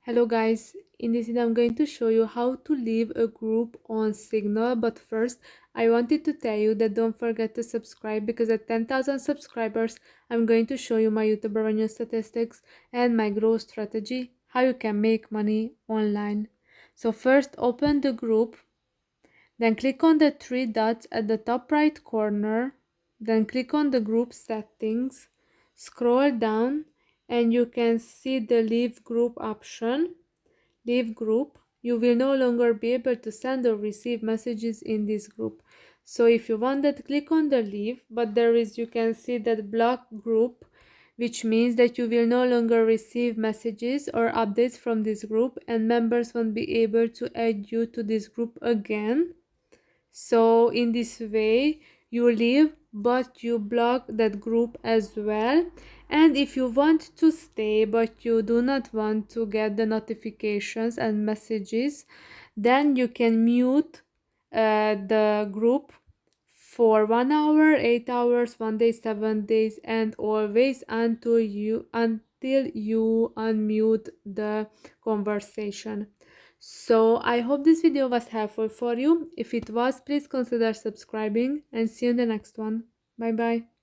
Hello guys, in this video I'm going to show you how to leave a group on Signal, but first I wanted to tell you that don't forget to subscribe because at 10,000 subscribers I'm going to show you my YouTube revenue statistics and my growth strategy, how you can make money online. So first open the group, then click on the three dots at the top right corner, then click on the group settings, scroll down and you can see the leave group option. Leave group. You will no longer be able to send or receive messages in this group. So if you want that, click on the leave, but you can see that block group, which means that you will no longer receive messages or updates from this group and members won't be able to add you to this group again. So in this way you leave but you block that group as well. And if you want to stay but you do not want to get the notifications and messages, then you can mute the group for 1 hour, 8 hours, 1 day, 7 days, and always until you unmute the conversation. So I hope this video was helpful for you. If it was, please consider subscribing and see you in the next one. Bye bye.